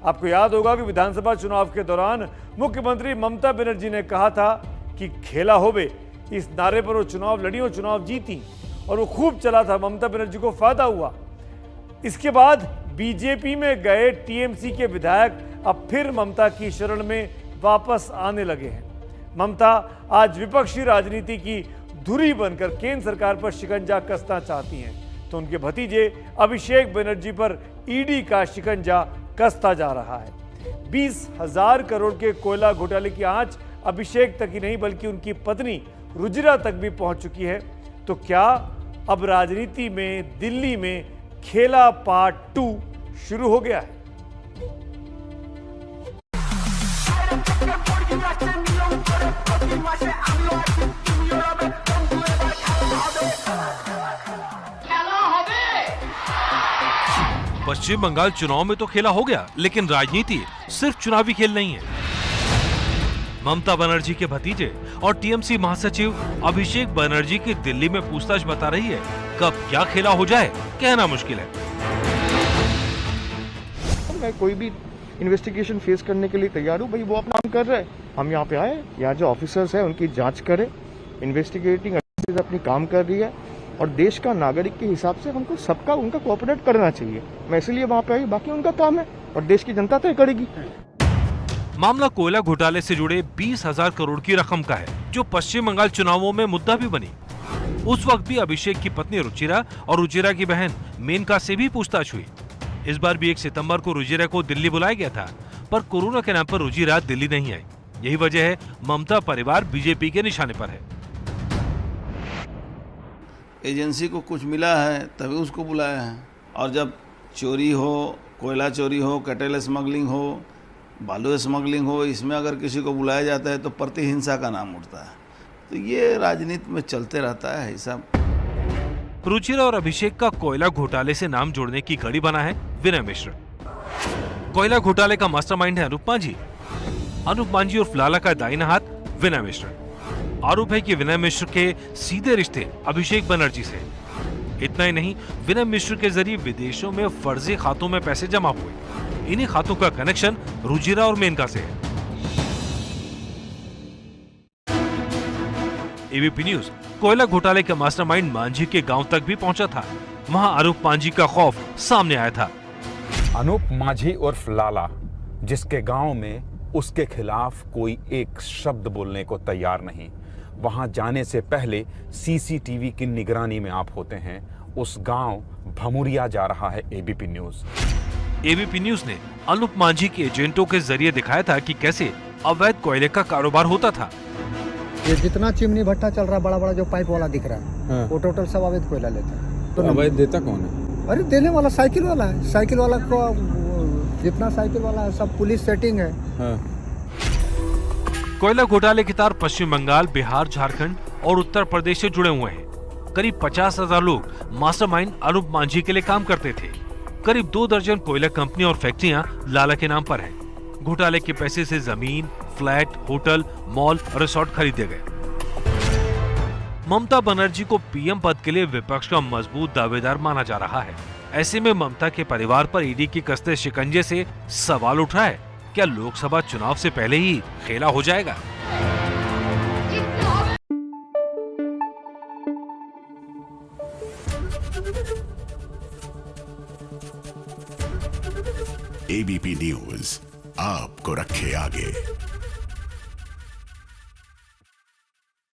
आपको याद होगा कि विधानसभा चुनाव के दौरान मुख्यमंत्री ममता बनर्जी ने कहा था कि खेला होबे, इस नारे पर वो चुनाव लड़ी और चुनाव जीती और वो खूब चला था, ममता बनर्जी को फायदा हुआ। इसके बाद बीजेपी में गए टीएमसी के विधायक अब फिर ममता की शरण में वापस आने लगे हैं। ममता आज विपक्षी राजनीति की धुरी बनकर केंद्र सरकार पर शिकंजा कसना चाहती हैं, तो उनके भतीजे अभिषेक बनर्जी पर ईडी का शिकंजा कसता जा रहा है। 20,000 करोड़ के कोयला घोटाले की आंच अभिषेक तक ही नहीं बल्कि उनकी पत्नी रुजिरा तक भी पहुंच चुकी है। तो क्या अब राजनीति में दिल्ली में खेला पार्ट 2 शुरू हो गया है? पश्चिम बंगाल चुनाव में तो खेला हो गया, लेकिन राजनीति सिर्फ चुनावी खेल नहीं है। ममता बनर्जी के भतीजे और टीएमसी महासचिव अभिषेक बनर्जी की दिल्ली में पूछताछ बता रही है, कब क्या खेला हो जाए कहना मुश्किल है। मैं कोई भी इन्वेस्टिगेशन फेस करने के लिए तैयार हूँ। भाई वो अपना काम कर रहे हैं, हम यहाँ पे आए, यहाँ जो ऑफिसर्स हैं उनकी जांच करें। इन्वेस्टिगेटिंग अपनी काम कर रही है और देश का नागरिक के हिसाब से हमको सबका उनका कोऑपरेट करना चाहिए। मैं इसलिए वहाँ पे आई, बाकी उनका काम है और देश की जनता तय करेगी। मामला कोयला घोटाले से जुड़े 20,000 करोड़ की रकम का है, जो पश्चिम बंगाल चुनावों में मुद्दा भी बनी। उस वक्त भी अभिषेक की पत्नी रुचिरा और रुचिरा की बहन मेनका से भी पूछताछ हुई। इस बार भी 1 सितंबर को रुचिरा को दिल्ली बुलाया गया था, पर कोरोना के नाम पर रुचिरा दिल्ली नहीं आई। यही वजह है ममता परिवार बीजेपी के निशाने पर है। एजेंसी को कुछ मिला है तभी उसको बुलाया है, और जब चोरी हो, कोयला चोरी हो, कैटल स्मगलिंग हो, बालू स्मगलिंग हो, इसमें अगर किसी को बुलाया जाता है तो प्रतिहिंसा का नाम उठता है। तो ये राजनीति में चलते रहता है हिसाब। रुचिरा और अभिषेक का कोयला घोटाले से नाम जोड़ने की कड़ी बना है विनय मिश्र। कोयला घोटाले का मास्टरमाइंड है अनूप मांझी। अनूप मांझी और लाला का दाहिना हाथ विनय मिश्र। आरोप है कि विनय मिश्र के सीधे रिश्ते अभिषेक बनर्जी से। इतना ही नहीं, विनय मिश्र के जरिए विदेशों में फर्जी खातों में पैसे जमा हुए। इन्हीं खातों का कनेक्शन रुजिरा और मेनका से है। एबीपी न्यूज कोयला घोटाले का मास्टरमाइंड मांझी के गांव तक भी पहुंचा था। वहां अनूप मांझी का खौफ सामने आया था। अनूप मांझी उर्फ लाला, जिसके गांव में उसके खिलाफ कोई एक शब्द बोलने को तैयार नहीं, वहां जाने से पहले सीसीटीवी की निगरानी में आप होते हैं। उस गांव भमुरिया जा रहा है एबीपी न्यूज। एबीपी न्यूज ने अनूप मांझी के एजेंटों के जरिए दिखाया था कि कैसे अवैध कोयले का कारोबार होता था। ये जितना चिमनी भट्टा चल रहा है, बड़ा बड़ा जो पाइप वाला दिख रहा है, हाँ। वो टोटल सब अवैध कोयला लेता है। तो अवैध देता कौन है? अरे देने वाला साइकिल वाला है। साइकिल वाला को जितना साइकिल वाला है सब पुलिस सेटिंग है, हाँ। कोयला घोटाले के तार पश्चिम बंगाल, बिहार, झारखंड और उत्तर प्रदेश से जुड़े हुए हैं। करीब 50,000 लोग मास्टरमाइंड अनूप मांझी के लिए काम करते थे। करीब 2 दर्जन कोयला कंपनी और फैक्ट्रियां लाला के नाम पर हैं। घोटाले के पैसे से जमीन, फ्लैट, होटल, मॉल और रिसोर्ट खरीदे गए। ममता बनर्जी को पीएम पद के लिए विपक्ष का मजबूत दावेदार माना जा रहा है। ऐसे में ममता के परिवार पर ईडी की कसते शिकंजे से सवाल उठ रहा है, क्या लोकसभा चुनाव से पहले ही खेला हो जाएगा? एबीपी न्यूज आपको रखे आगे।